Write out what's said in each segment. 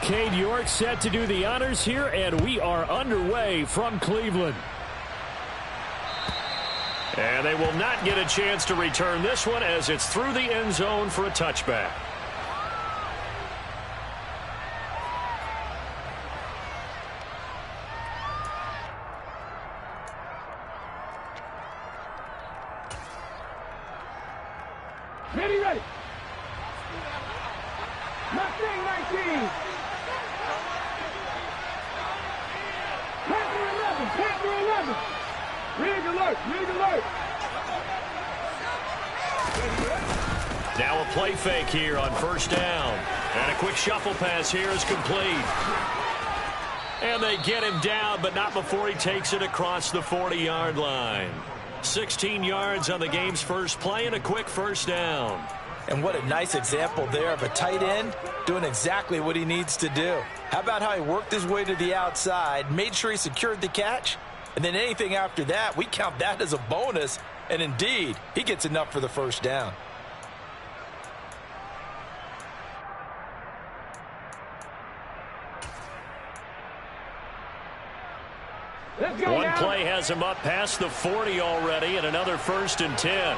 Cade York set to do the honors here, and we are underway from Cleveland. And they will not get a chance to return this one as it's through the end zone for a touchback. Ready. Mustang 19. Panther 11. Rig alert. Now a play fake here on first down. And a quick shuffle pass here is complete. And they get him down, but not before he takes it across the 40-yard line. 16 yards on the game's first play and a quick first down. And what a nice example there of a tight end doing exactly what he needs to do. How about how he worked his way to the outside, made sure he secured the catch, and then anything after that, we count that as a bonus. And indeed, he gets enough for the first down. One play has him up past the 40 already, and another 1st and 10.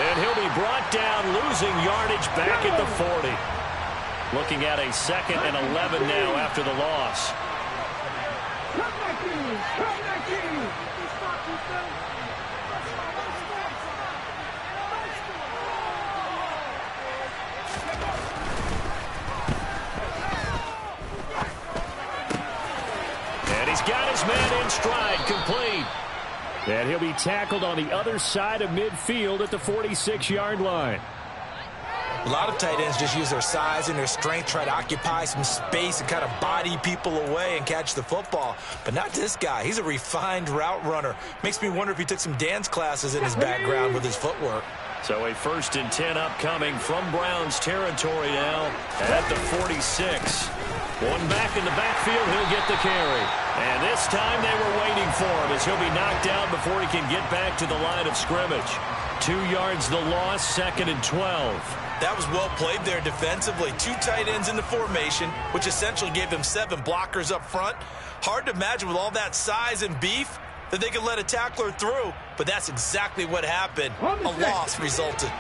And he'll be brought down, losing yardage back at the 40. Looking at a 2nd and 11 now after the loss. And he's got his man in stride, complete. And he'll be tackled on the other side of midfield at the 46-yard line. A lot of tight ends just use their size and their strength, try to occupy some space and kind of body people away and catch the football. But not this guy. He's a refined route runner. Makes me wonder if he took some dance classes in his background with his footwork. So a 1st and 10 upcoming from Browns territory now at the 46. One back in the backfield, he'll get the carry. And this time they were waiting for him as he'll be knocked down before he can get back to the line of scrimmage. 2 yards the loss, 2nd and 12. That was well played there defensively. 2 tight ends in the formation, which essentially gave them 7 blockers up front. Hard to imagine with all that size and beef that they could let a tackler through, but that's exactly what happened. A loss resulted.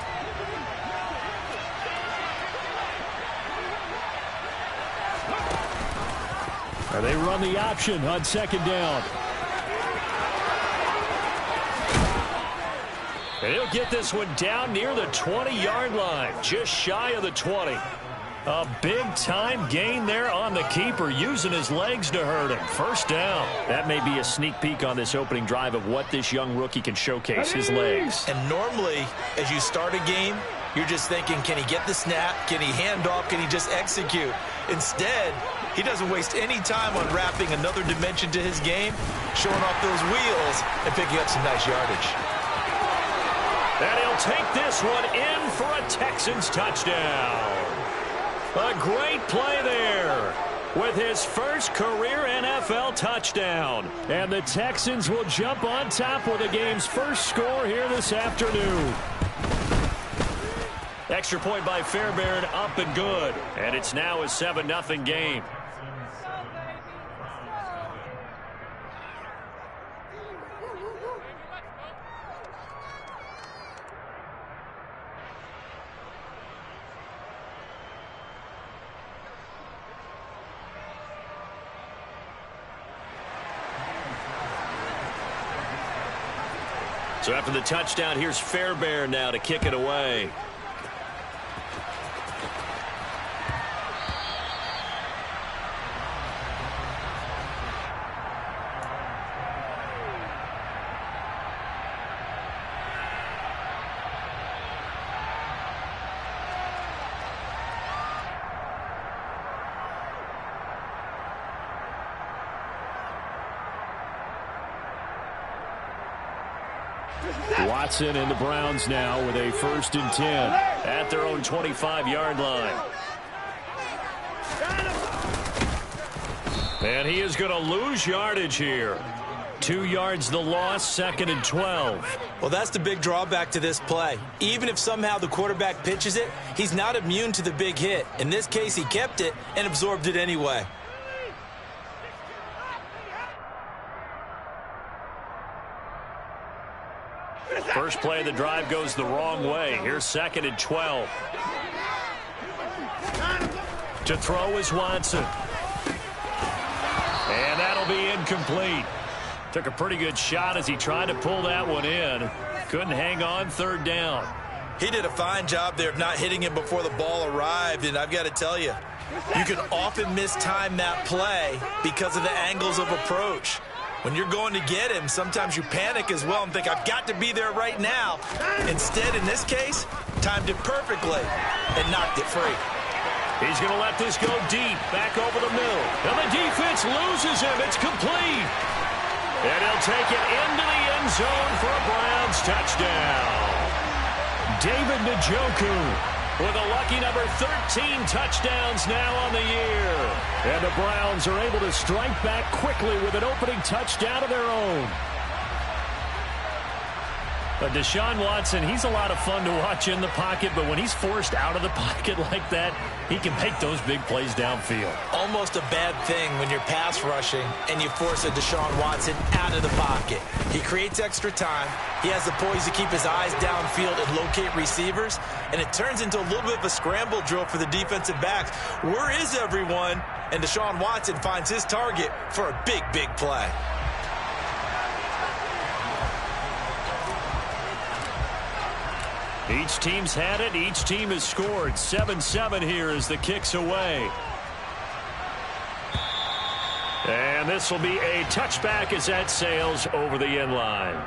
And they run the option on 2nd down. And he'll get this one down near the 20-yard line, just shy of the 20. A big-time gain there on the keeper, using his legs to hurt him. 1st down. That may be a sneak peek on this opening drive of what this young rookie can showcase, his legs. And normally, as you start a game, you're just thinking, can he get the snap? Can he hand off? Can he just execute? Instead, he doesn't waste any time on wrapping another dimension to his game, showing off those wheels and picking up some nice yardage. And he'll take this one in for a Texans touchdown. A great play there with his first career NFL touchdown. And the Texans will jump on top with the game's first score here this afternoon. Extra point by Fairbairn, up and good. And it's now a 7-0 game. So after the touchdown, here's Fairbairn now to kick it away. Watson and the Browns now with a 1st and 10 at their own 25-yard line. And he is going to lose yardage here. 2 yards the loss, 2nd and 12. Well, that's the big drawback to this play. Even if somehow the quarterback pitches it, he's not immune to the big hit. In this case, he kept it and absorbed it anyway. First play of the drive goes the wrong way. Here's 2nd and 12. To throw is Watson. And that'll be incomplete. Took a pretty good shot as he tried to pull that one in. Couldn't hang on, 3rd down. He did a fine job there of not hitting him before the ball arrived, and I've got to tell you, you can often mistime that play because of the angles of approach. When you're going to get him, sometimes you panic as well and think, I've got to be there right now. Instead, in this case, timed it perfectly and knocked it free. He's going to let this go deep, back over the middle. And the defense loses him. It's complete. And he'll take it into the end zone for a Browns touchdown. David Njoku with a lucky number 13 touchdowns now on the year. And the Browns are able to strike back quickly with an opening touchdown of their own. But Deshaun Watson, he's a lot of fun to watch in the pocket, but when he's forced out of the pocket like that, he can make those big plays downfield. Almost a bad thing when you're pass rushing and you force a Deshaun Watson out of the pocket. He creates extra time. He has the poise to keep his eyes downfield and locate receivers, and it turns into a little bit of a scramble drill for the defensive backs. Where is everyone? And Deshaun Watson finds his target for a big, big play. Each team's had it. Each team has scored. 7-7 here as the kick's away. And this will be a touchback as that sails over the end line.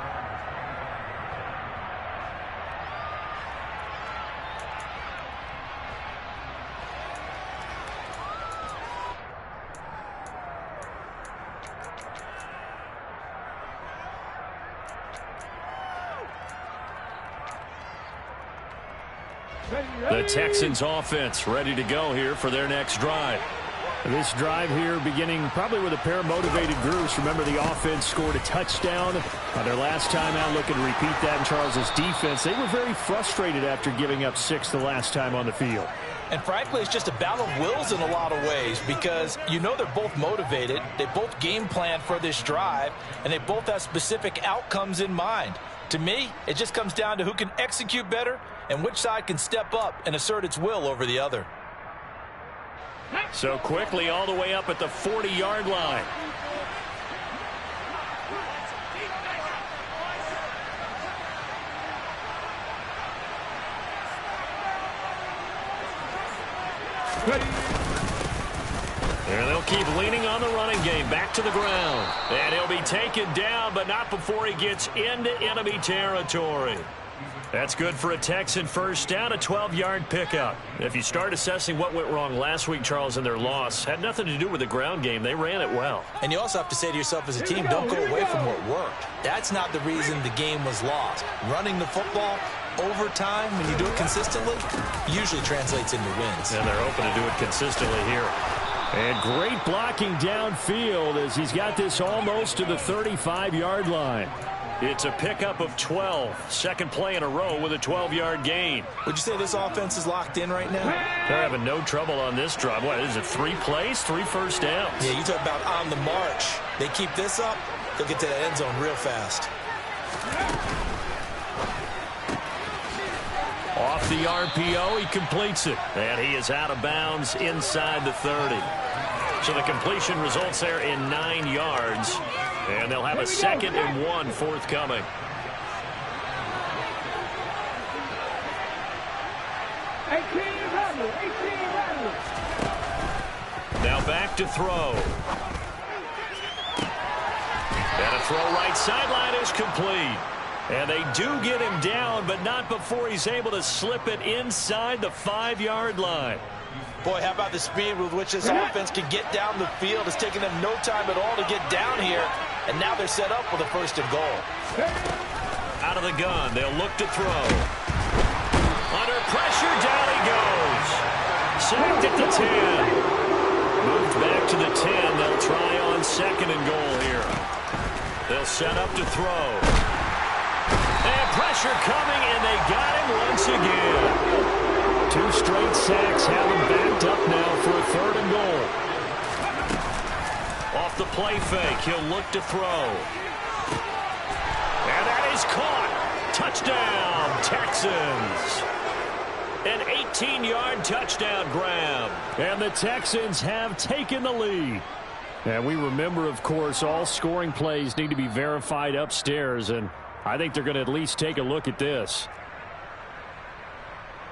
The Texans offense ready to go here for their next drive. This drive here beginning probably with a pair of motivated groups. Remember, the offense scored a touchdown on their last time out. Looking to repeat that in Charles's defense. They were very frustrated after giving up 6 the last time on the field. And frankly, it's just a battle of wills in a lot of ways because you know they're both motivated. They both game plan for this drive, and they both have specific outcomes in mind. To me, it just comes down to who can execute better and which side can step up and assert its will over the other. So quickly all the way up at the 40-yard line. And they'll keep leaning on the running game. Back to the ground. And he'll be taken down, but not before he gets into enemy territory. That's good for a Texan first down, a 12-yard pickup. If you start assessing what went wrong last week, Charles, in their loss, had nothing to do with the ground game. They ran it well. And you also have to say to yourself as a team, don't go away from what worked. That's not the reason the game was lost. Running the football over time, when you do it consistently, usually translates into wins. And they're hoping to do it consistently here. And great blocking downfield as he's got this almost to the 35-yard line. It's a pickup of 12. Second play in a row with a 12-yard gain. Would you say this offense is locked in right now? They're having no trouble on this drive. What is it, 3 plays, 3 first downs? Yeah, you talk about on the march. They keep this up, they'll get to the end zone real fast. Off the RPO, he completes it. And he is out of bounds inside the 30. So the completion results there in 9 yards. And they'll have a 2nd and 1 forthcoming. Now back to throw. And a throw right sideline is complete. And they do get him down, but not before he's able to slip it inside the 5-yard line. Boy, how about the speed with which this offense can get down the field? It's taken them no time at all to get down here, and now they're set up for the 1st and goal. Out of the gun, they'll look to throw. Under pressure, down he goes. Sacked at the 10. Moved back to the 10. They'll try on 2nd and goal here. They'll set up to throw. And pressure coming, and they got him once again. 2 straight sacks have him backed up now for a 3rd and goal. Off the play fake, he'll look to throw. And that is caught. Touchdown, Texans. An 18-yard touchdown grab. And the Texans have taken the lead. And we remember, of course, all scoring plays need to be verified upstairs, and I think they're going to at least take a look at this.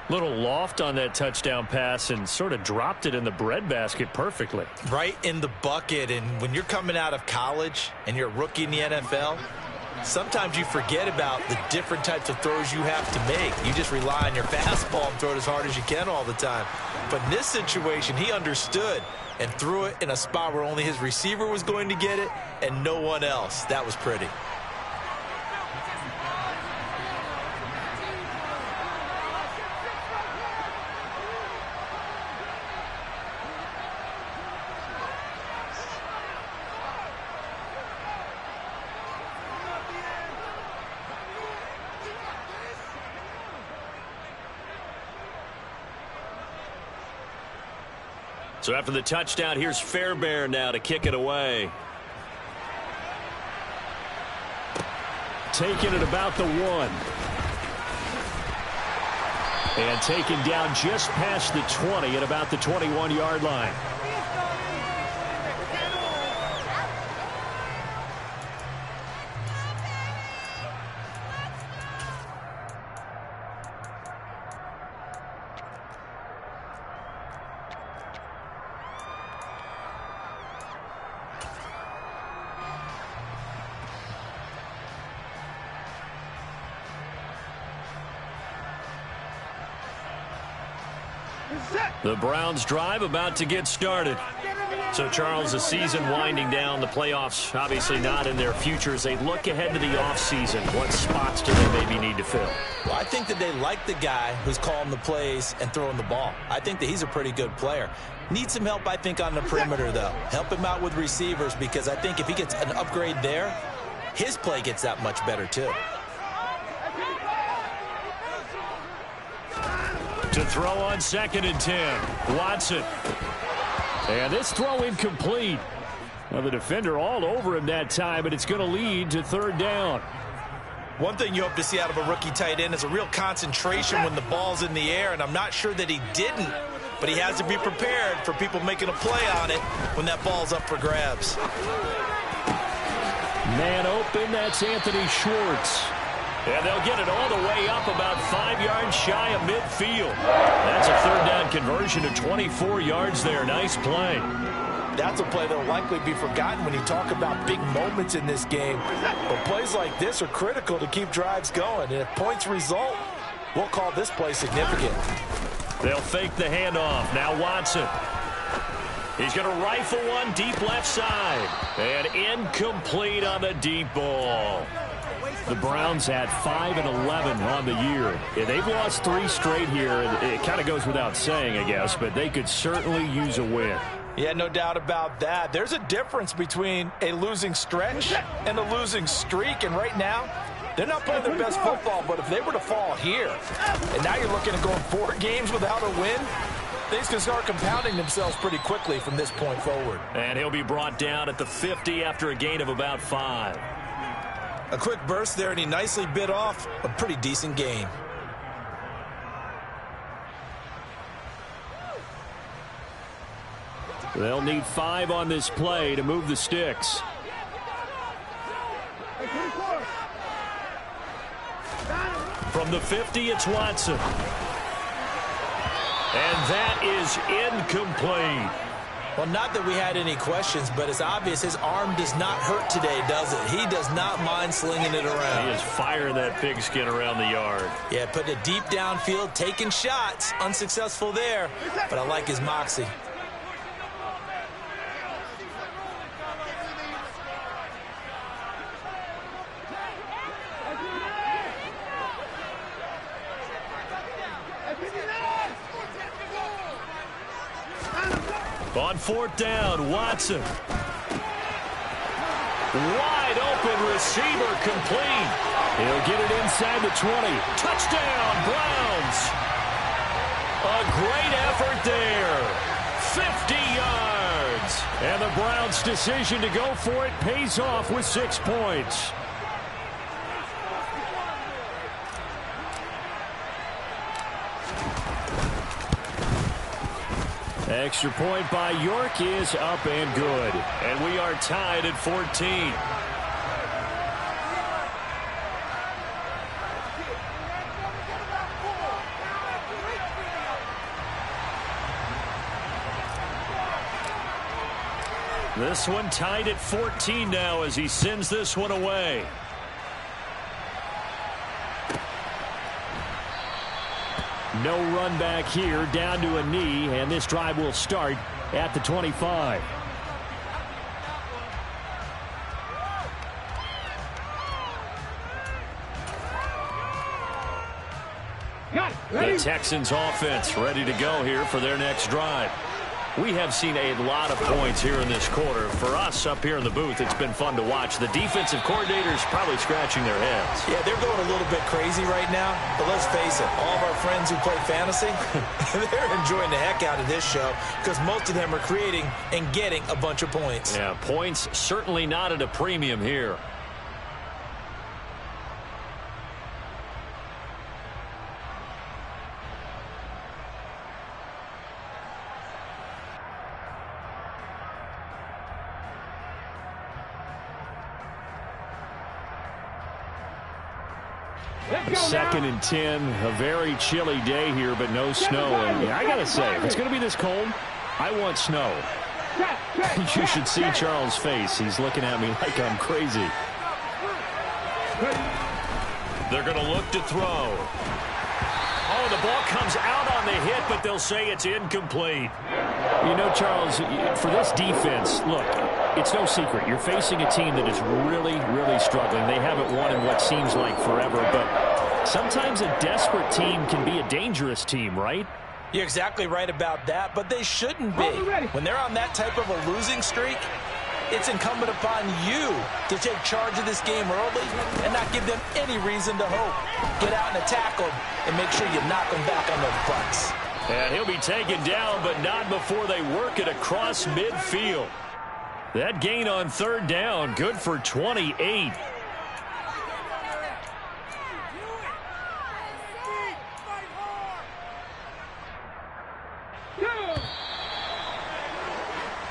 Little loft on that touchdown pass and sort of dropped it in the breadbasket perfectly. Right in the bucket, and when you're coming out of college and you're a rookie in the NFL, sometimes you forget about the different types of throws you have to make. You just rely on your fastball and throw it as hard as you can all the time. But in this situation, he understood and threw it in a spot where only his receiver was going to get it and no one else. That was pretty. So after the touchdown, here's Fairbairn now to kick it away. Taking it about the 1. And taken down just past the 20 at about the 21-yard line. The Browns drive about to get started. So, Charles, the season winding down, the playoffs obviously not in their future. As they look ahead to the offseason, what spots do they maybe need to fill? Well, I think that they like the guy who's calling the plays and throwing the ball. I think that he's a pretty good player. Needs some help, I think, on the perimeter, though. Help him out with receivers, because I think if he gets an upgrade there, his play gets that much better, too. To throw on 2nd and 10. Watson. And this throw incomplete. Well, the defender all over him that time, but it's going to lead to 3rd down. One thing you hope to see out of a rookie tight end is a real concentration when the ball's in the air, and I'm not sure that he didn't, but he has to be prepared for people making a play on it when that ball's up for grabs. Man open, that's Anthony Schwartz. And they'll get it all the way up about 5 yards shy of midfield. That's a 3rd down conversion of 24 yards there. Nice play. That's a play that will likely be forgotten when you talk about big moments in this game. But plays like this are critical to keep drives going. And if points result, we'll call this play significant. They'll fake the handoff. Now Watson. He's going to rifle one deep left side. And incomplete on the deep ball. The Browns had 5 and 11 on the year. Yeah, they've lost 3 straight here. It kind of goes without saying, I guess, but they could certainly use a win. Yeah, no doubt about that. There's a difference between a losing stretch and a losing streak, and right now, they're not playing their best football, but if they were to fall here, and now you're looking at going 4 games without a win, things can start compounding themselves pretty quickly from this point forward. And he'll be brought down at the 50 after a gain of about 5. A quick burst there, and he nicely bit off a pretty decent gain. They'll need 5 on this play to move the sticks. From the 50, it's Watson. And that is incomplete. Well, not that we had any questions, but it's obvious his arm does not hurt today, does it? He does not mind slinging it around. He is firing that pigskin around the yard. Yeah, putting it deep downfield, taking shots. Unsuccessful there, but I like his moxie. On 4th down, Watson. Wide open receiver complete. He'll get it inside the 20. Touchdown, Browns. A great effort there. 50 yards. And the Browns' decision to go for it pays off with 6 points. Extra point by York is up and good. And we are tied at 14. This one tied at 14 now as he sends this one away. No run back here, down to a knee, and this drive will start at the 25. The Texans offense ready to go here for their next drive. We have seen a lot of points here in this quarter. For us up here in the booth, it's been fun to watch. The defensive coordinators probably scratching their heads. Yeah, they're going a little bit crazy right now. But let's face it, all of our friends who play fantasy, they're enjoying the heck out of this show because most of them are creating and getting a bunch of points. Yeah, points certainly not at a premium here. Second and 10, a very chilly day here, but no snow. And I got to say, if it's going to be this cold, I want snow. You should see Charles' face. He's looking at me like I'm crazy. They're going to look to throw. Oh, the ball comes out on the hit, but they'll say it's incomplete. You know, Charles, for this defense, look, it's no secret. You're facing a team that is really, really struggling. They haven't won in what seems like forever, but sometimes a desperate team can be a dangerous team, right? You're exactly right about that, but they shouldn't be. When they're on that type of a losing streak, it's incumbent upon you to take charge of this game early and not give them any reason to hope. Get out and attack them and make sure you knock them back on their butts. And he'll be taken down, but not before they work it across midfield. That gain on third down, good for 28.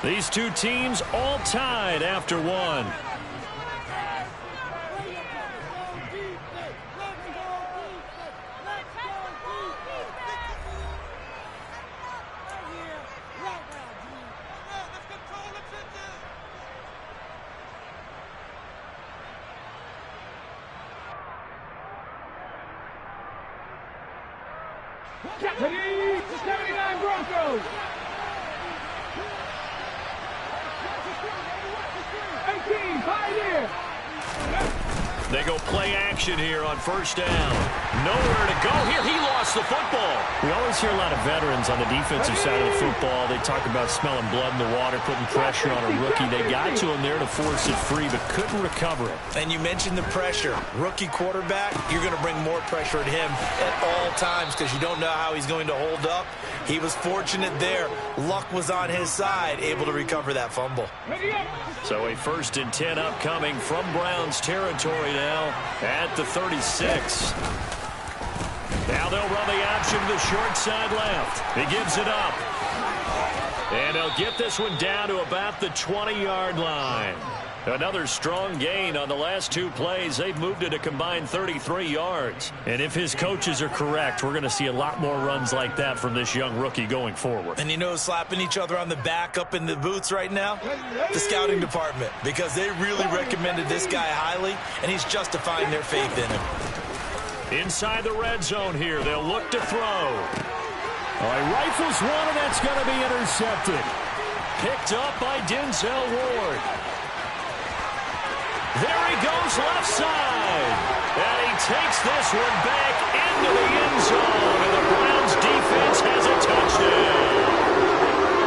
These two teams all tied after one. Ready, 79 Broncos. 18, Pioneer. They go play action here on first down. Nowhere to go here. He lost the football. We always hear a lot of veterans on the defensive side of the football. They talk about smelling blood in the water, putting pressure on a rookie. They got to him there to force it free, but couldn't recover it. And you mentioned the pressure. Rookie quarterback, you're going to bring more pressure at him at all times because you don't know how he's going to hold up. He was fortunate there. Luck was on his side, able to recover that fumble. So a 1st and 10 upcoming from Browns territory now at the 36. Now they'll run the option to the short side left. He gives it up. And he'll get this one down to about the 20-yard line. Another strong gain on the last two plays. They've moved it a combined 33 yards. And if his coaches are correct, we're going to see a lot more runs like that from this young rookie going forward. And you know, slapping each other on the back up in the booths right now? The scouting department. Because they really recommended this guy highly, and he's justifying their faith in him. Inside the red zone here, they'll look to throw. All right, rifles one, and that's going to be intercepted. Picked up by Denzel Ward. There he goes left side. And he takes this one back into the end zone. And the Browns defense has a touchdown.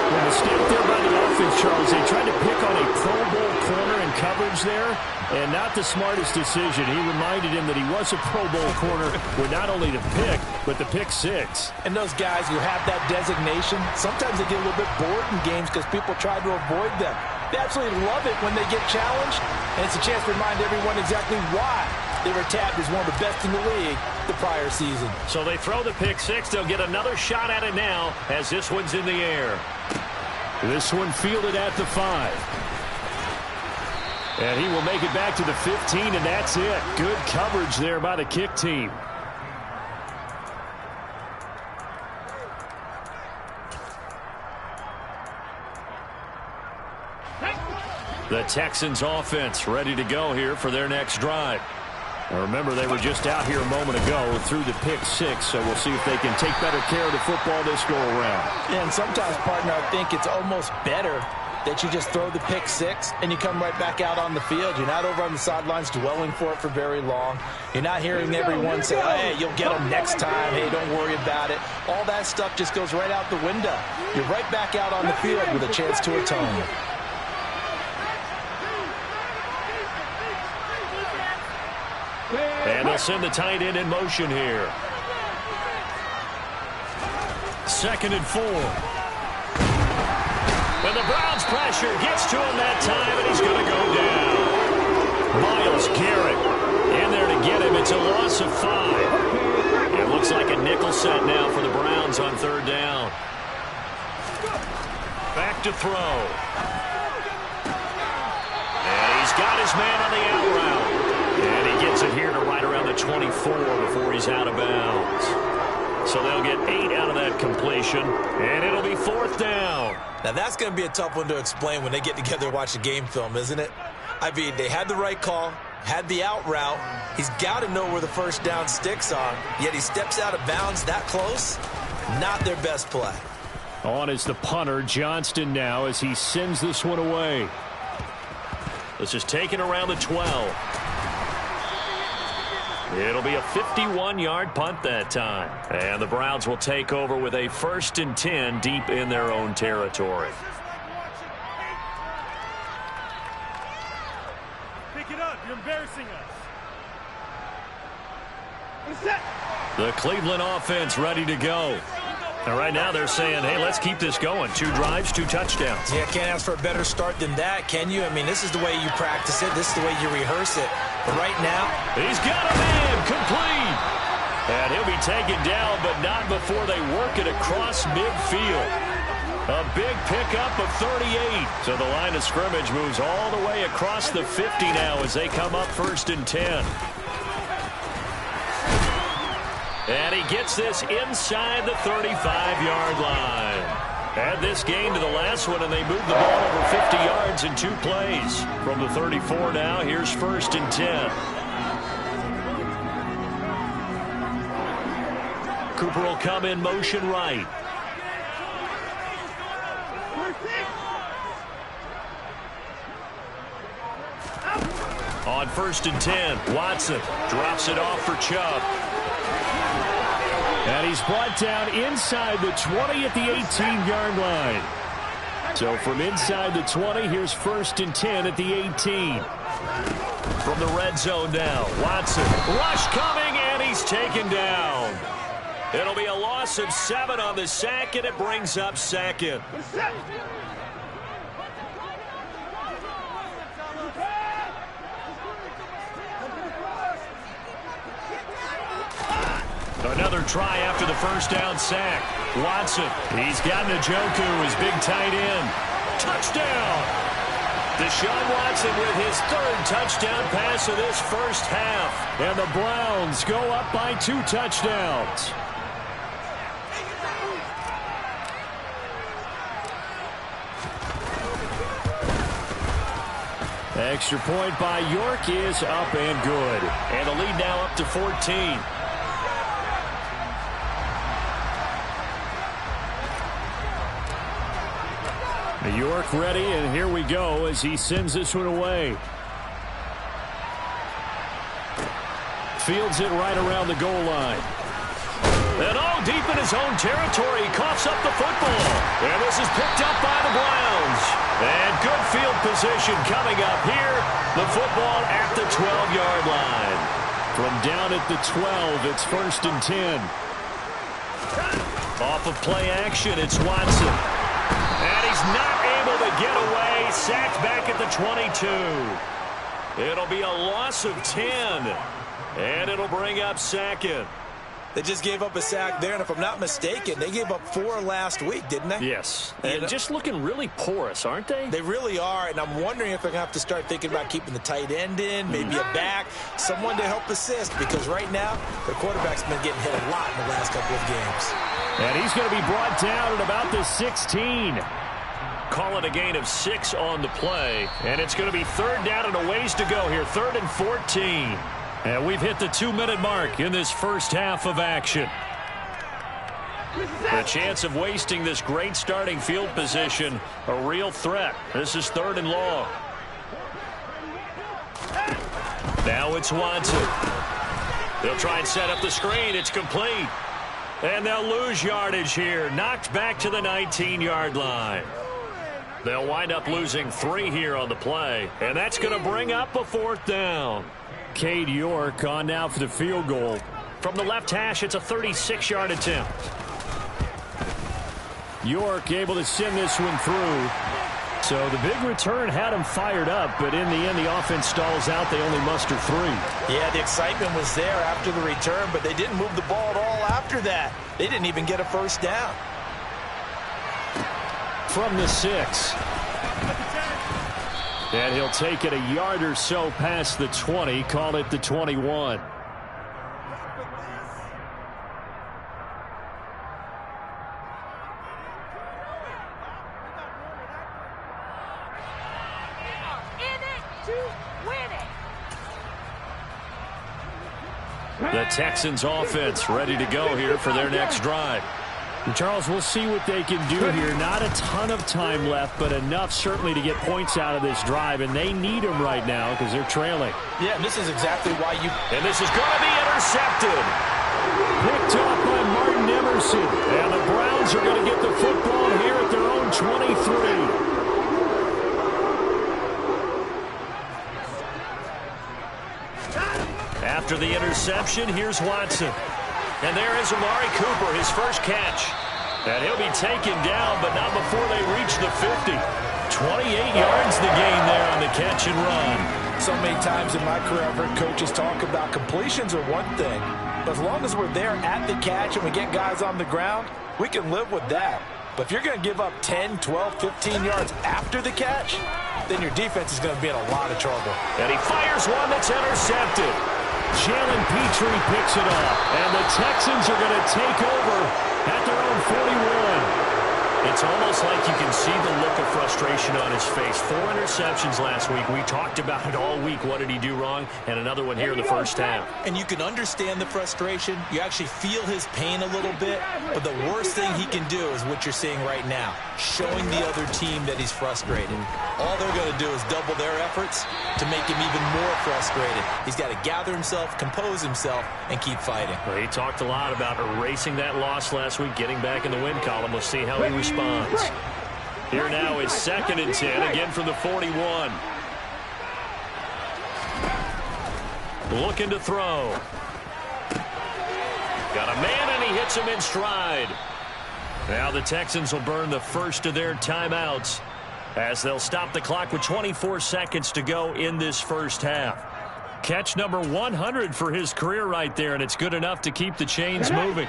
Well, mistake there by the offense, Charles. They tried to pick on a Pro Bowl corner in coverage. coverage there, and not the smartest decision. He reminded him that he was a Pro Bowl corner with not only the pick, but the pick six. And those guys who have that designation, sometimes they get a little bit bored in games because people try to avoid them. They absolutely love it when they get challenged, and it's a chance to remind everyone exactly why they were tagged as one of the best in the league the prior season. So they throw the pick six. They'll get another shot at it now as this one's in the air. This one fielded at the 5. And he will make it back to the 15, and that's it. Good coverage there by the kick team. The Texans offense ready to go here for their next drive. Now remember, they were just out here a moment ago through the pick six, so we'll see if they can take better care of the football this go around. And sometimes, partner, I think it's almost better that you just throw the pick six and you come right back out on the field. You're not over on the sidelines dwelling for it for very long. You're not hearing everyone say, hey, you'll get them next time. Hey, don't worry about it. All that stuff just goes right out the window. You're right back out on the field with a chance to atone. And they'll send the tight end in motion here. 2nd and 4. And the Browns pressure gets to him that time, and he's going to go down. Myles Garrett in there to get him. It's a loss of 5. It looks like a nickel set now for the Browns on 3rd down. Back to throw. And he's got his man on the out route. And he gets it here to right around the 24 before he's out of bounds. So they'll get 8 out of that completion, and it'll be 4th down. Now, that's going to be a tough one to explain when they get together and watch the game film, isn't it? I mean, they had the right call, had the out route. He's got to know where the first down sticks are, yet he steps out of bounds that close. Not their best play. On is the punter, Johnston, now as he sends this one away. This is taken around the 12. It'll be a 51-yard punt that time. And the Browns will take over with a 1st and 10 deep in their own territory. Pick it up. You're embarrassing us. The Cleveland offense ready to go. And right now they're saying, hey, let's keep this going. 2 drives, 2 touchdowns. Yeah, can't ask for a better start than that, can you? I mean, this is the way you practice it. This is the way you rehearse it. But right now, he's got a man complete. And he'll be taken down, but not before they work it across midfield. A big pickup of 38. So the line of scrimmage moves all the way across the 50 now as they come up 1st and 10. And he gets this inside the 35-yard line. Add this game to the last one, and they move the ball over 50 yards in 2 plays. From the 34 now, here's 1st and 10. Cooper will come in motion right. On 1st and 10, Watson drops it off for Chubb. And he's brought down inside the 20 at the 18-yard line. So from inside the 20, here's 1st and 10 at the 18. From the red zone now, Watson. Rush coming, and he's taken down. It'll be a loss of 7 on the sack, and it brings up 2nd. Another try after the 1st down sack. Watson, he's got Njoku, his big tight end. Touchdown! Deshaun Watson with his 3rd touchdown pass of this first half. And the Browns go up by 2 touchdowns. Extra point by York is up and good. And the lead now up to 14. York ready, and here we go as he sends this one away. Fields it right around the goal line. And deep in his own territory, he coughs up the football. And this is picked up by the Browns. And good field position coming up here. The football at the 12-yard line. From down at the 12, it's 1st and 10. Off of play action, it's Watson. And he's not able to get away. Sacked back at the 22. It'll be a loss of 10. And it'll bring up 2nd. They just gave up a sack there, and if I'm not mistaken, they gave up 4 last week, didn't they? Yes, and just looking really porous, aren't they? They really are, and I'm wondering if they're going to have to start thinking about keeping the tight end in, maybe a back, someone to help assist, because right now, their quarterback's been getting hit a lot in the last couple of games. And he's going to be brought down at about the 16. Call it a gain of 6 on the play, and it's going to be 3rd down and a ways to go here, 3rd and 14. And we've hit the 2-minute mark in this first half of action. The chance of wasting this great starting field position, a real threat. This is 3rd and long. Now it's Watson. They'll try and set up the screen. It's complete. And they'll lose yardage here. Knocked back to the 19-yard line. They'll wind up losing 3 here on the play. And that's going to bring up a 4th down. Cade York on now for the field goal. From the left hash, it's a 36-yard attempt. York able to send this one through. So the big return had him fired up, but in the end, the offense stalls out. They only muster 3. Yeah, the excitement was there after the return, but they didn't move the ball at all after that. They didn't even get a 1st down. From the 6. And he'll take it a yard or so past the 20, call it the 21. The Texans offense ready to go here for their next drive. And Charles, we'll see what they can do here. Not a ton of time left, but enough certainly to get points out of this drive, and they need them right now because they're trailing. Yeah, and this is exactly why you... And this is going to be intercepted. Picked off by Martin Emerson. And the Browns are going to get the football here at their own 23. After the interception, here's Watson. And there is Amari Cooper, his first catch. And he'll be taken down, but not before they reach the 50. 28 yards the gain there on the catch and run. So many times in my career, I've heard coaches talk about completions are one thing, but as long as we're there at the catch and we get guys on the ground, we can live with that. But if you're going to give up 10, 12, 15 yards after the catch, then your defense is going to be in a lot of trouble. And he fires one that's intercepted. Jalen Petrie picks it up, and the Texans are going to take over at their own 41. It's almost like you can see the look of frustration on his face. 4 interceptions last week. We talked about it all week. What did he do wrong? And another one here in the first half. And you can understand the frustration. You actually feel his pain a little bit. But the worst thing he can do is what you're seeing right now, showing the other team that he's frustrated. All they're going to do is double their efforts to make him even more frustrated. He's got to gather himself, compose himself, and keep fighting. Well, he talked a lot about erasing that loss last week, getting back in the win column. We'll see how he responds. Here now is 2nd and 10, again from the 41. Looking to throw. Got a man, and he hits him in stride. Now the Texans will burn the first of their timeouts as they'll stop the clock with 24 seconds to go in this first half. Catch number 100 for his career right there, and it's good enough to keep the chains moving.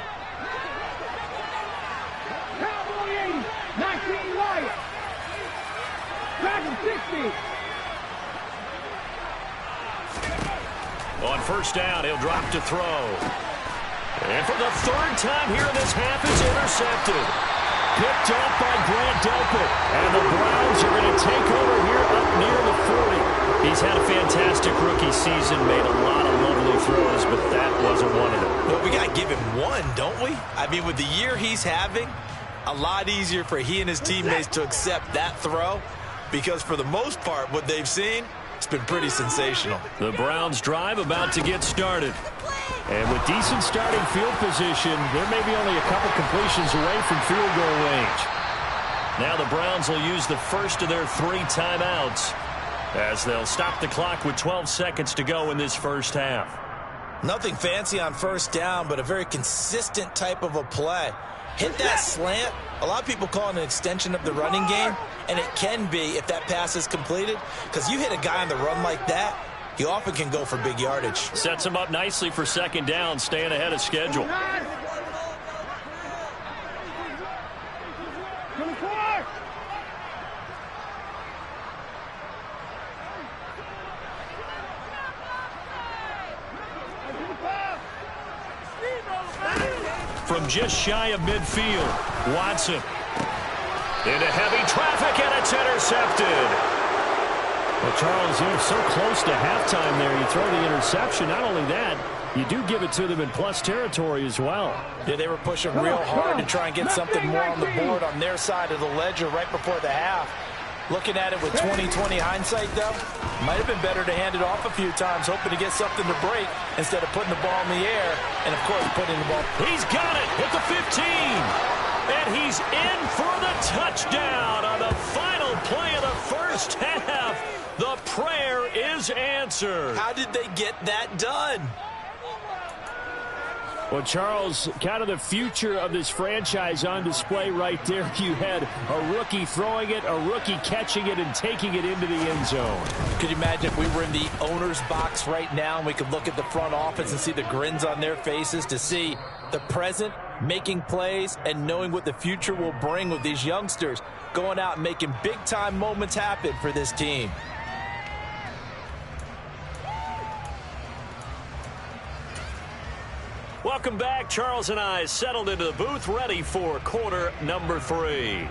On first down, he'll drop to throw. And for the 3rd time here in this half, it's intercepted. Picked off by Grant Delpit. And the Browns are going to take over here up near the 40. He's had a fantastic rookie season, made a lot of lovely throws, but that wasn't one of them. Well, we got to give him one, don't we? I mean, with the year he's having, a lot easier for he and his teammates to accept that throw, because for the most part, what they've seen, it's been pretty sensational. The Browns drive about to get started. And with decent starting field position, there may be only a couple completions away from field goal range. Now the Browns will use the first of their 3 timeouts as they'll stop the clock with 12 seconds to go in this first half. Nothing fancy on first down, but a very consistent type of a play. Hit that slant. A lot of people call it an extension of the running game, and it can be if that pass is completed, because you hit a guy on the run like that, he often can go for big yardage. Sets him up nicely for second down, staying ahead of schedule. From just shy of midfield, Watson into heavy traffic, and it's intercepted. Well, Charles, you're so close to halftime there. You throw the interception. Not only that, you do give it to them in plus territory as well. Yeah, they were pushing real hard to try and get something more on the board on their side of the ledger right before the half. Looking at it with 20/20 hindsight, though, might have been better to hand it off a few times, hoping to get something to break instead of putting the ball in the air and, of course, putting the ball. He's got it at the 15. And he's in for the touchdown on the final play of the first half. The prayer is answered. How did they get that done? Well, Charles, kind of the future of this franchise on display right there. You had a rookie throwing it, a rookie catching it, and taking it into the end zone. Could you imagine if we were in the owner's box right now and we could look at the front office and see the grins on their faces, to see the present making plays and knowing what the future will bring with these youngsters going out and making big-time moments happen for this team. Welcome back. Charles and I settled into the booth, ready for quarter number 3.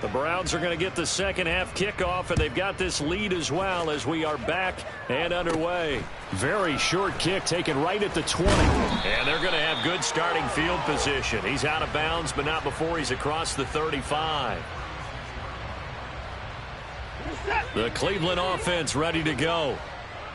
The Browns are going to get the second half kickoff, and they've got this lead as well as we are back and underway. Very short kick taken right at the 20. And they're going to have good starting field position. He's out of bounds, but not before he's across the 35. The Cleveland offense ready to go.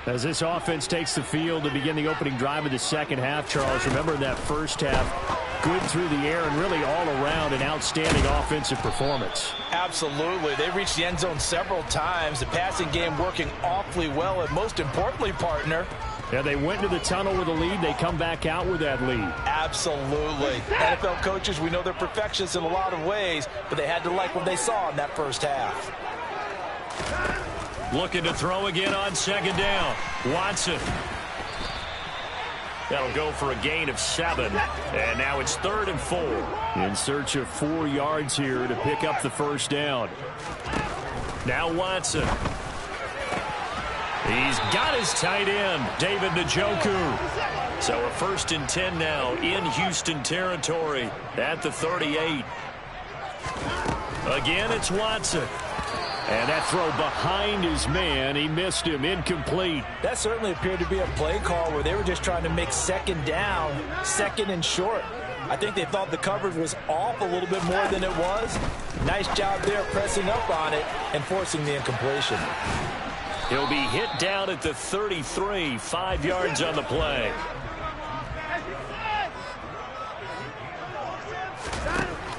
As this offense takes the field to begin the opening drive of the second half, Charles, remember that first half, good through the air and really all around an outstanding offensive performance. Absolutely. They reached the end zone several times. The passing game working awfully well, and most importantly, partner, yeah, they went to the tunnel with a lead. They come back out with that lead. Absolutely. NFL coaches, we know they're perfectionists in a lot of ways, but they had to like what they saw in that first half. Looking to throw again on second down. Watson. That'll go for a gain of 7. And now it's 3rd and 4. In search of 4 yards here to pick up the first down. Now Watson. He's got his tight end, David Njoku. So a 1st and 10 now in Houston territory at the 38. Again, it's Watson. And that throw behind his man, he missed him, incomplete. That certainly appeared to be a play call where they were just trying to make second down, second and short. I think they thought the coverage was off a little bit more than it was. Nice job there pressing up on it and forcing the incompletion. He'll be hit down at the 33, 5 yards on the play.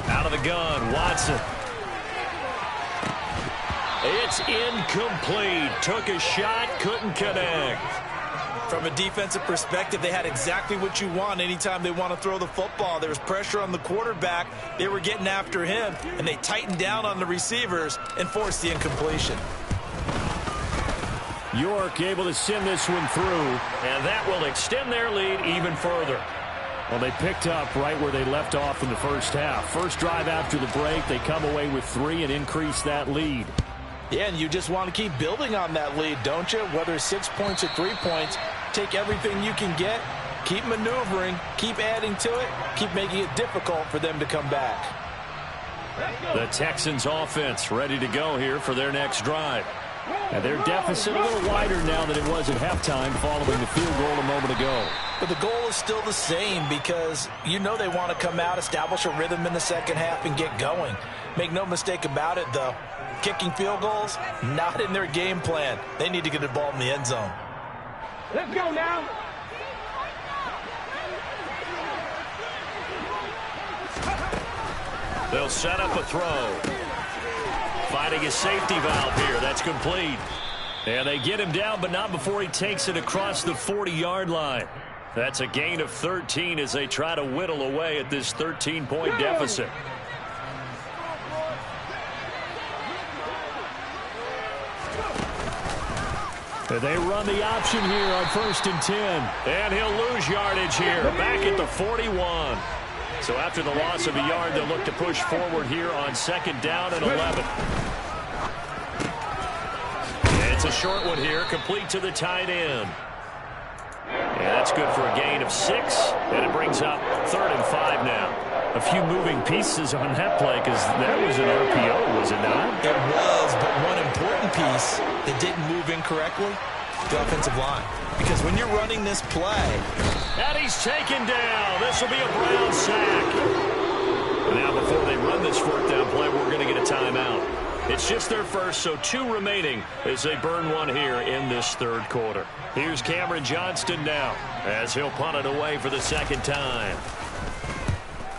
Out of the gun, Watson. It's incomplete. Took a shot, couldn't connect. From a defensive perspective, they had exactly what you want anytime they want to throw the football. There was pressure on the quarterback. They were getting after him, and they tightened down on the receivers and forced the incompletion. York able to send this one through. And that will extend their lead even further. Well, they picked up right where they left off in the first half. First drive after the break, they come away with 3 and increase that lead. Yeah, and you just want to keep building on that lead, don't you? Whether it's 6 points or 3 points, take everything you can get, keep maneuvering, keep adding to it, keep making it difficult for them to come back. The Texans offense ready to go here for their next drive. And their deficit a little wider now than it was at halftime following the field goal a moment ago. But the goal is still the same because you know they want to come out, establish a rhythm in the second half, and get going. Make no mistake about it, though. Kicking field goals, not in their game plan. They need to get the ball in the end zone. Let's go now. They'll set up a throw. Finding a safety valve here. That's complete. And they get him down, but not before he takes it across the 40-yard line. That's a gain of 13 as they try to whittle away at this 13-point deficit. They run the option here on 1st and 10. And he'll lose yardage here. Back at the 41. So after the loss of a yard, they'll look to push forward here on 2nd down and 11. It's a short one here, complete to the tight end. Yeah, that's good for a gain of 6, and it brings up 3rd and 5 now. A few moving pieces on that play because that was an RPO, was it not? It was, but one important piece that didn't move incorrectly, the offensive line. Because when you're running this play... And he's taken down. This will be a Brown sack. Now, before they run this 4th down play, we're going to get a timeout. It's just their first, so 2 remaining as they burn one here in this 3rd quarter. Here's Cameron Johnston now as he'll punt it away for the 2nd time.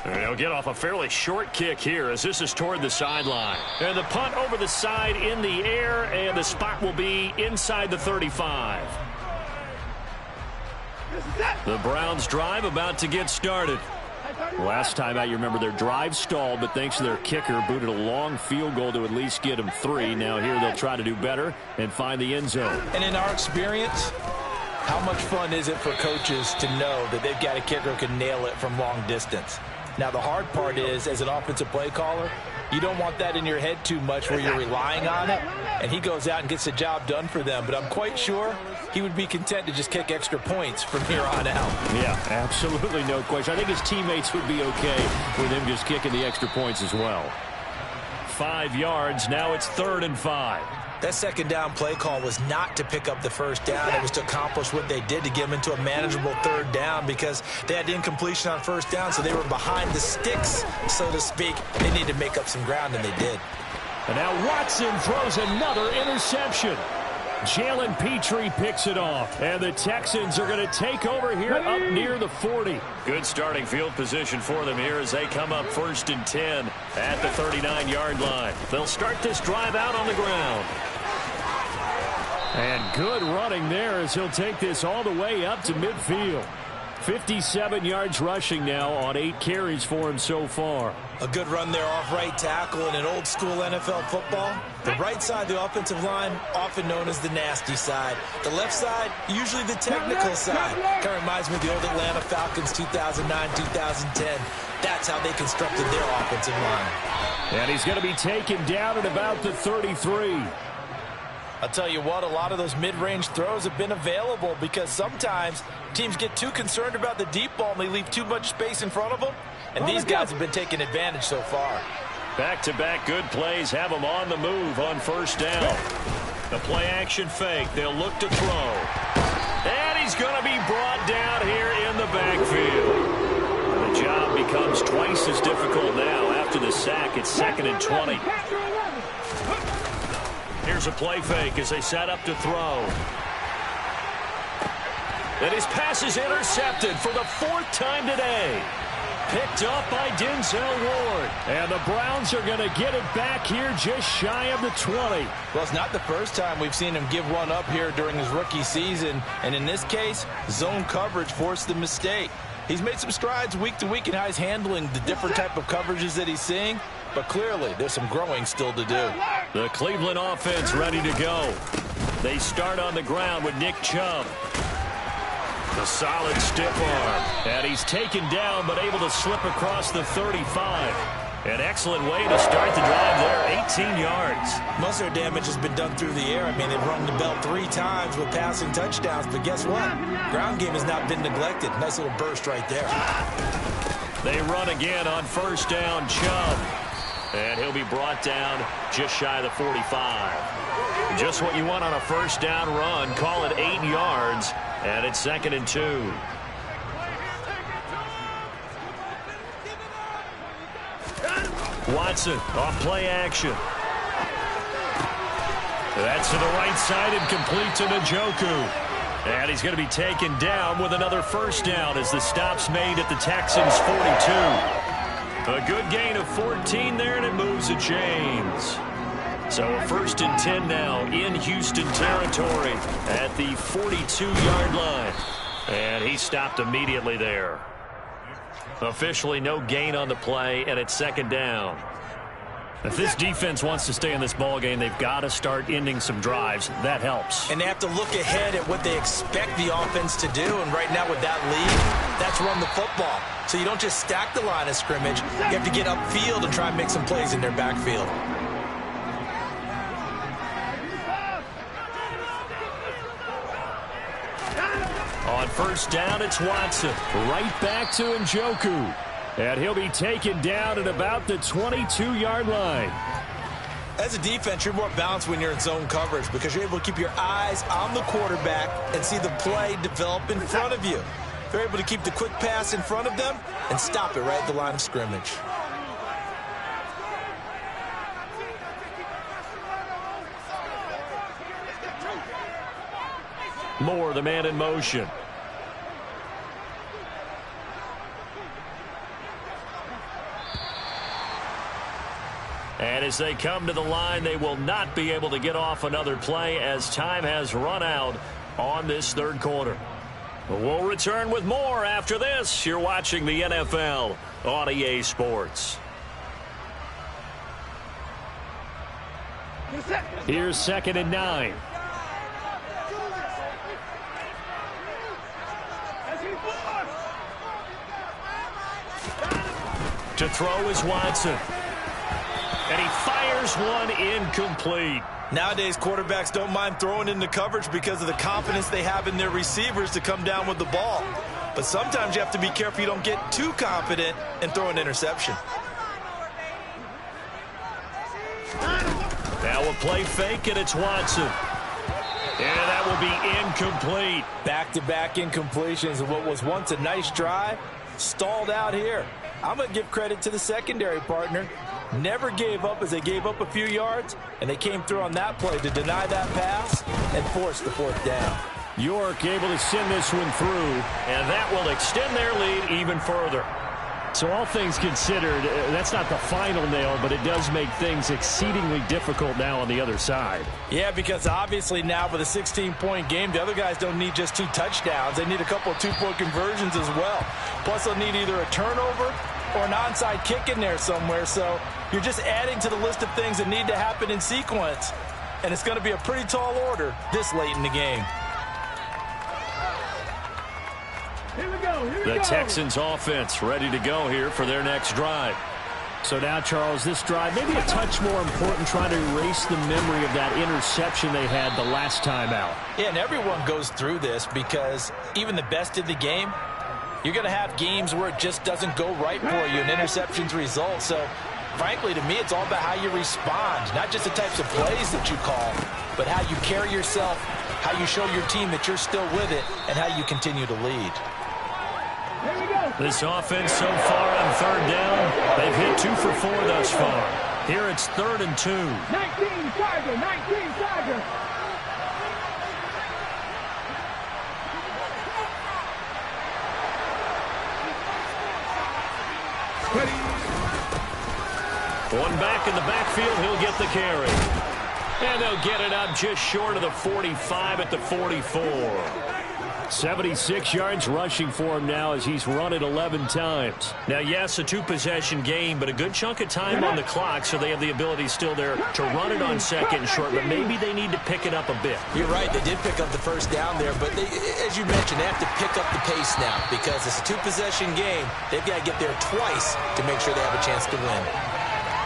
And he'll get off a fairly short kick here as this is toward the sideline. And the punt over the side in the air, and the spot will be inside the 35. The Browns drive about to get started. Last time out, you remember their drive stalled, but thanks to their kicker, booted a long field goal to at least get them 3. Now here they'll try to do better and find the end zone. And in our experience, how much fun is it for coaches to know that they've got a kicker who can nail it from long distance? Now, the hard part is, as an offensive play caller, you don't want that in your head too much where you're relying on it, and he goes out and gets the job done for them. But I'm quite sure he would be content to just kick extra points from here on out. Yeah, absolutely no question. I think his teammates would be okay with him just kicking the extra points as well. 5 yards. Now it's 3rd and 5. That 2nd down play call was not to pick up the 1st down. It was to accomplish what they did to get them into a manageable 3rd down because they had incompletion on 1st down, so they were behind the sticks, so to speak. They needed to make up some ground, and they did. And now Watson throws another interception. Jalen Petrie picks it off, and the Texans are going to take over here up near the 40. Good starting field position for them here as they come up 1st and 10 at the 39-yard line. They'll start this drive out on the ground. And good running there as he'll take this all the way up to midfield. 57 yards rushing now on 8 carries for him so far. A good run there off right tackle in an old-school NFL football. The right side of the offensive line, often known as the nasty side. The left side, usually the technical side. Kind of reminds me of the old Atlanta Falcons 2009-2010. That's how they constructed their offensive line. And he's going to be taken down at about the 33. I'll tell you what, a lot of those mid-range throws have been available because sometimes teams get too concerned about the deep ball and they leave too much space in front of them. And these guys have been taking advantage so far. Back-to-back good plays have them on the move on 1st down. The play-action fake. They'll look to throw. And he's going to be brought down here in the backfield. The job becomes twice as difficult now after the sack. It's 2nd and 20. Here's a play fake as they set up to throw. And his pass is intercepted for the 4th time today. Picked up by Denzel Ward. And the Browns are going to get it back here just shy of the 20. Well, it's not the first time we've seen him give one up here during his rookie season. And in this case, zone coverage forced the mistake. He's made some strides week to week in how he's handling the different type of coverages that he's seeing. But clearly, there's some growing still to do. The Cleveland offense ready to go. They start on the ground with Nick Chubb. A solid stiff arm. And he's taken down but able to slip across the 35. An excellent way to start the drive there, 18 yards. Most of their damage has been done through the air. I mean, they've rung the bell 3 times with passing touchdowns. But guess what? Ground game has not been neglected. Nice little burst right there. They run again on 1st down, Chubb. And he'll be brought down just shy of the 45. Just what you want on a 1st down run. Call it 8 yards. And it's 2nd and 2. Watson off play action. That's to the right side and complete to Njoku. And he's going to be taken down with another 1st down as the stop's made at the Texans' 42. A good gain of 14 there, and it moves the chains. So a 1st and 10 now in Houston territory at the 42-yard line. And he stopped immediately there. Officially no gain on the play, and it's 2nd down. If this defense wants to stay in this ballgame, they've got to start ending some drives. That helps. And they have to look ahead at what they expect the offense to do. And right now with that lead, that's run the football. So you don't just stack the line of scrimmage. You have to get upfield and try and make some plays in their backfield. On 1st down, it's Watson. Right back to Njoku. And he'll be taken down at about the 22-yard line. As a defense, you're more balanced when you're in zone coverage because you're able to keep your eyes on the quarterback and see the play develop in front of you. They're able to keep the quick pass in front of them and stop it right at the line of scrimmage. Moore, the man in motion. And as they come to the line, they will not be able to get off another play as time has run out on this 3rd quarter. We'll return with more after this. You're watching the NFL on EA Sports. Here's 2nd and 9. To throw is Watson. And he fires one incomplete. Nowadays, quarterbacks don't mind throwing into coverage because of the confidence they have in their receivers to come down with the ball. But sometimes you have to be careful you don't get too confident and throw an interception. Now a play fake, and it's Watson. And that will be incomplete. Back-to-back incompletions of what was once a nice drive, stalled out here. I'm going to give credit to the secondary partner. Never gave up as they gave up a few yards, and they came through on that play to deny that pass and force the 4th down. York able to send this one through, and that will extend their lead even further. So all things considered, that's not the final nail, but it does make things exceedingly difficult now on the other side. Yeah, because obviously now with a 16-point game, the other guys don't need just 2 touchdowns. They need a couple of 2-point conversions as well. Plus, they'll need either a turnover or an onside kick in there somewhere. So you're just adding to the list of things that need to happen in sequence. And it's going to be a pretty tall order this late in the game. The Texans offense ready to go here for their next drive. So now, Charles, this drive maybe a touch more important, trying to erase the memory of that interception they had the last time out. Yeah, and everyone goes through this because even the best in the game, you're going to have games where it just doesn't go right for you and interceptions result. So, frankly, to me, it's all about how you respond, not just the types of plays that you call, but how you carry yourself, how you show your team that you're still with it, and how you continue to lead. This offense so far on 3rd down, they've hit 2 for 4 thus far. Here it's 3rd and 2. 19 Tiger, 19 Tiger. One back in the backfield, he'll get the carry. And they'll get it up just short of the 45 at the 44. 76 yards rushing for him now as he's run it 11 times. Now, yes, a 2-possession game, but a good chunk of time on the clock, so they have the ability still there to run it on 2nd and short, but maybe they need to pick it up a bit. You're right, they did pick up the 1st down there, but they, as you mentioned, they have to pick up the pace now because it's a 2-possession game. They've got to get there twice to make sure they have a chance to win.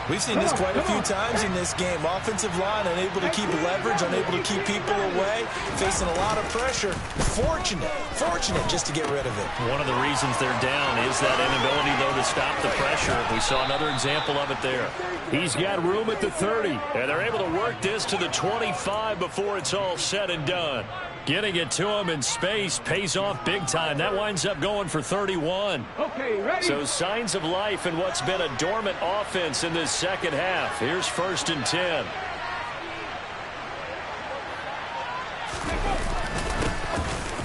We've seen this quite a few times in this game. Offensive line unable to keep leverage, unable to keep people away, facing a lot of pressure. Fortunate just to get rid of it. One of the reasons they're down is that inability, though, to stop the pressure. We saw another example of it there. He's got room at the 30. And they're able to work this to the 25 before it's all said and done. Getting it to him in space pays off big time. That winds up going for 31. Okay, ready? So signs of life in what's been a dormant offense in this 2nd half. Here's 1st and 10.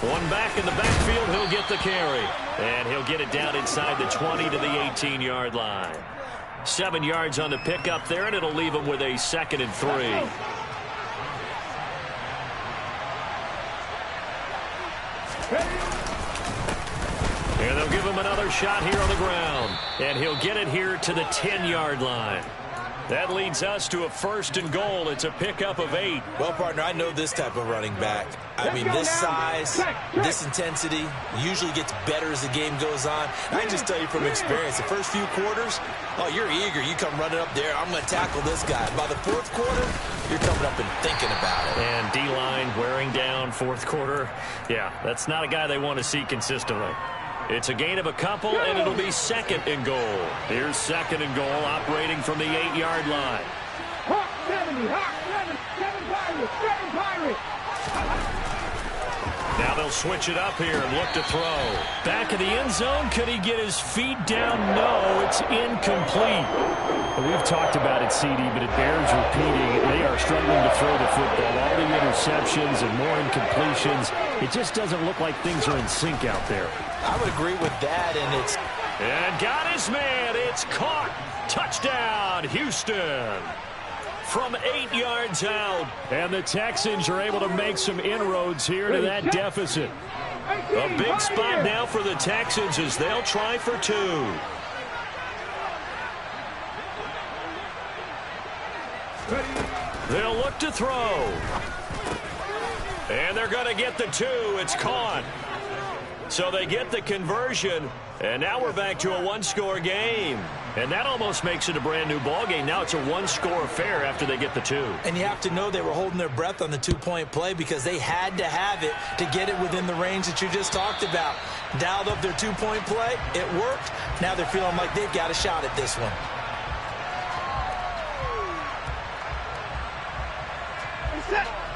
One back in the backfield, he'll get the carry. And he'll get it down inside the 20 to the 18-yard line. 7 yards on the pickup there, and it'll leave him with a 2nd and 3. And they'll give him another shot here on the ground. And he'll get it here to the 10-yard line. That leads us to a 1st and goal. It's a pickup of 8. Well, partner, I know this type of running back. I mean, this size, this intensity usually gets better as the game goes on. I can just tell you from experience, the first few quarters, oh, you're eager. You come running up there, I'm going to tackle this guy. By the 4th quarter, you're coming up and thinking about it. And D-line wearing down 4th quarter. Yeah, that's not a guy they want to see consistently. It's a gain of a couple, and it'll be 2nd and goal. Here's 2nd and goal, operating from the 8-yard line. Hawk 70, Hawk 7 Pirates, 7 Pirates. Now they'll switch it up here and look to throw. Back of the end zone. Could he get his feet down? No, it's incomplete. We've talked about it, CD, but it bears repeating. They are struggling to throw the football. All the interceptions and more incompletions. It just doesn't look like things are in sync out there. I would agree with that, and it's... And got his man. It's caught. Touchdown, Houston. From 8 yards out. And the Texans are able to make some inroads here to that deficit. A big spot now for the Texans as they'll try for 2. They'll look to throw. And they're going to get the 2. It's caught. So they get the conversion. And now we're back to a 1-score game. And that almost makes it a brand-new ball game. Now it's a 1-score affair after they get the 2. And you have to know they were holding their breath on the 2-point play because they had to have it to get it within the range that you just talked about. Dialed up their 2-point play. It worked. Now they're feeling like they've got a shot at this one.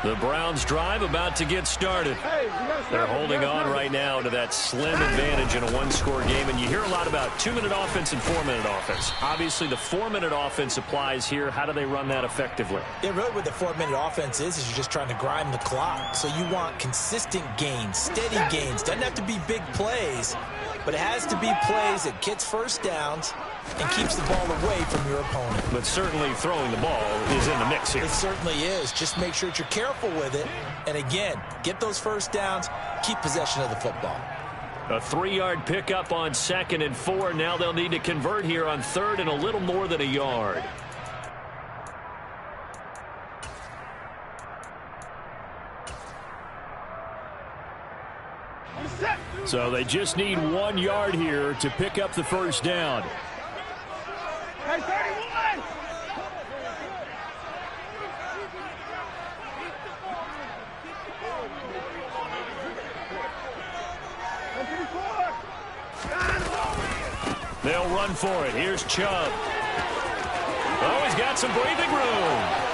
The Browns drive about to get started. They're holding on right now to that slim advantage in a 1-score game. And you hear a lot about 2-minute offense and 4-minute offense. Obviously, the 4-minute offense applies here. How do they run that effectively? Yeah, really what the 4-minute offense is you're just trying to grind the clock. So you want consistent gains, steady gains. Doesn't have to be big plays, but it has to be plays that gets first downs and keeps the ball away from your opponent. But certainly throwing the ball is in the mix here. It certainly is. Just make sure that you're careful with it. And again, get those first downs, keep possession of the football. A 3-yard pickup on 2nd and 4. Now they'll need to convert here on 3rd and a little more than a yard. So they just need 1 yard here to pick up the first down. Hey, 31! They'll run for it. Here's Chubb. Oh, he's got some breathing room.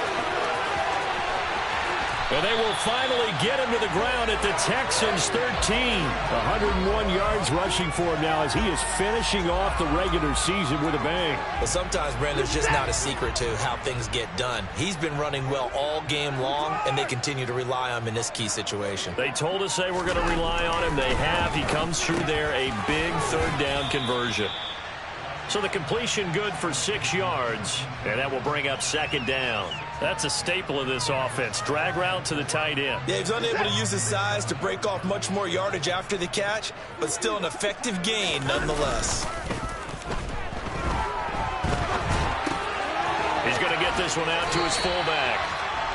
And they will finally get him to the ground at the Texans' 13. 101 yards rushing for him now as he is finishing off the regular season with a bang. Well, sometimes, Brandon, there's just not a secret to how things get done. He's been running well all game long, and they continue to rely on him in this key situation. They told us they were going to rely on him. They have. He comes through there, a big 3rd down conversion. So the completion good for 6 yards, and that will bring up 2nd down. That's a staple of this offense. Drag route to the tight end. Yeah, he's unable to use his size to break off much more yardage after the catch, but still an effective gain nonetheless. He's going to get this one out to his fullback.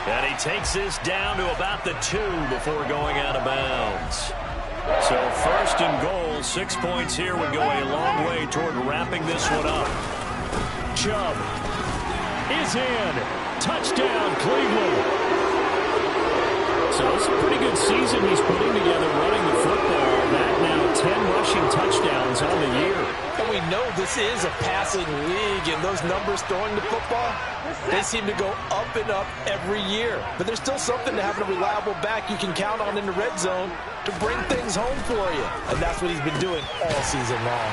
And he takes this down to about the 2 before going out of bounds. So 1st and goal, 6 points here would go a long way toward wrapping this one up. Chubb is in. Touchdown, Cleveland. So it's a pretty good season he's putting together running the football. That now 10 rushing touchdowns on the year. And we know this is a passing league, and those numbers throwing the football, they seem to go up and up every year. But there's still something to having a reliable back you can count on in the red zone to bring things home for you. And that's what he's been doing all season long.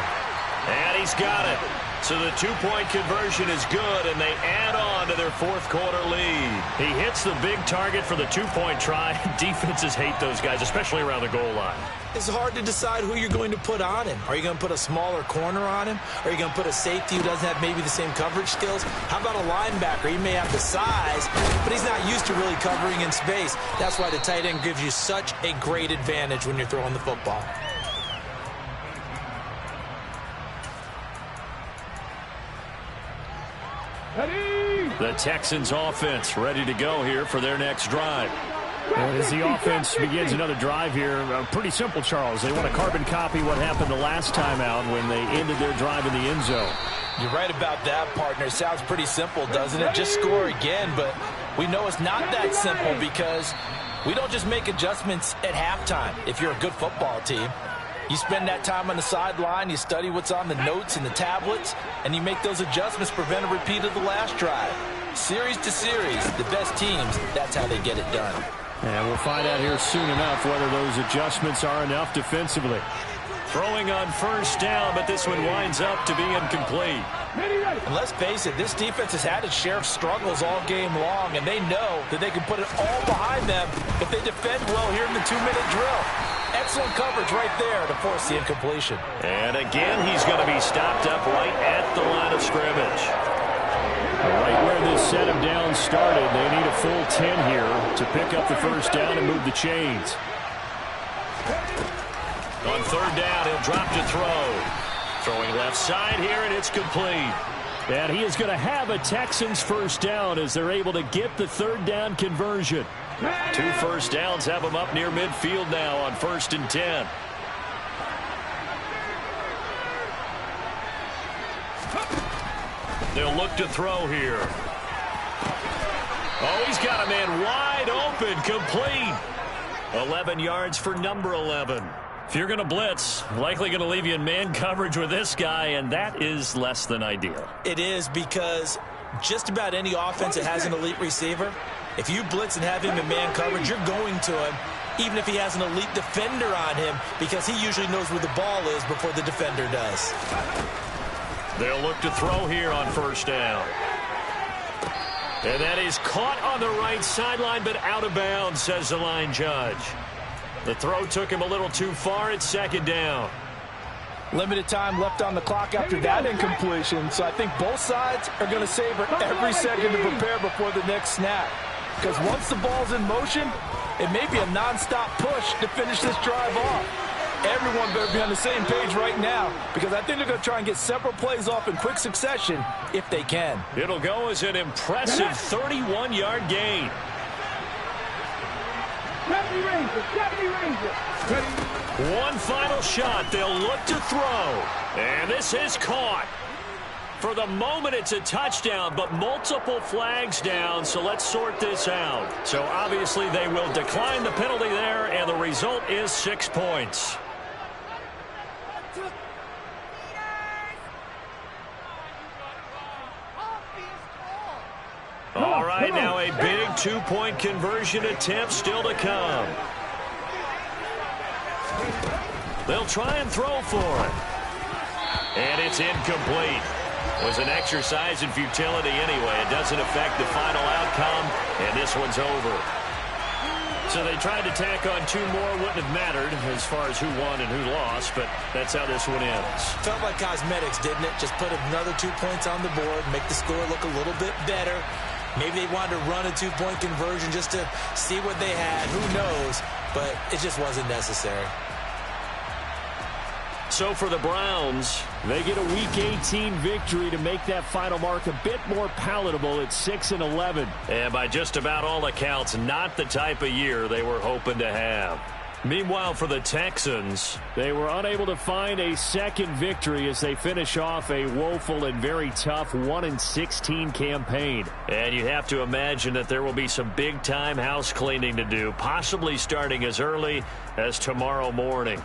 And he's got it. So the two-point conversion is good, and they add on to their fourth-quarter lead. He hits the big target for the two-point try. Defenses hate those guys, especially around the goal line. It's hard to decide who you're going to put on him. Are you going to put a smaller corner on him? Are you going to put a safety who doesn't have maybe the same coverage skills? How about a linebacker? He may have the size, but he's not used to really covering in space. That's why the tight end gives you such a great advantage when you're throwing the football. The Texans offense ready to go here for their next drive. As the offense begins another drive here, pretty simple, Charles. They want to carbon copy what happened the last time out when they ended their drive in the end zone. You're right about that, partner. Sounds pretty simple, doesn't it? Just score again, but we know it's not that simple because we don't just make adjustments at halftime if you're a good football team. You spend that time on the sideline, you study what's on the notes and the tablets, and you make those adjustments, prevent a repeat of the last drive. Series to series, the best teams, that's how they get it done. And we'll find out here soon enough whether those adjustments are enough defensively. Throwing on first down, but this one winds up to be incomplete. And let's face it, this defense has had its share of struggles all game long, and they know that they can put it all behind them if they defend well here in the 2-minute drill. Excellent coverage right there to force the incompletion. And again, he's going to be stopped up right at the line of scrimmage. Right where this set of downs started, they need a full 10 here to pick up the first down and move the chains. On third down, he'll drop to throw. Throwing left side here, and it's complete. And he is going to have a Texans first down as they're able to get the third down conversion. 2 first downs have them up near midfield now on 1st and 10. They'll look to throw here. Oh, he's got a man wide open, complete. 11 yards for number 11. If you're going to blitz, likely going to leave you in man coverage with this guy, and that is less than ideal. It is because just about any offense that has an elite receiver, if you blitz and have him in man coverage, you're going to him, even if he has an elite defender on him, because he usually knows where the ball is before the defender does. They'll look to throw here on first down. And that is caught on the right sideline, but out of bounds, says the line judge. The throw took him a little too far. It's second down. Limited time left on the clock after that incompletion, so I think both sides are going to savor every second to prepare before the next snap. Because once the ball's in motion, it may be a nonstop push to finish this drive off. Everyone better be on the same page right now, because I think they're going to try and get several plays off in quick succession if they can. It'll go as an impressive 31-yard gain. 70 Rangers, 70 Rangers. One final shot. They'll look to throw. And this is caught. For the moment, it's a touchdown, but multiple flags down, so let's sort this out. So obviously they will decline the penalty there, and the result is 6 points. All right, now a big 2-point conversion attempt still to come. They'll try and throw for it. And it's incomplete. It was an exercise in futility anyway. It doesn't affect the final outcome, and this one's over. So they tried to tack on 2 more. Wouldn't have mattered as far as who won and who lost, but that's how this one ends. Felt like cosmetics, didn't it? Just put another 2 points on the board, make the score look a little bit better. Maybe they wanted to run a 2-point conversion just to see what they had. Who knows? But it just wasn't necessary. So for the Browns, they get a Week 18 victory to make that final mark a bit more palatable at 6-11. And by just about all accounts, not the type of year they were hoping to have. Meanwhile, for the Texans, they were unable to find a second victory as they finish off a woeful and very tough 1-16 campaign. And you have to imagine that there will be some big-time house cleaning to do, possibly starting as early as tomorrow morning.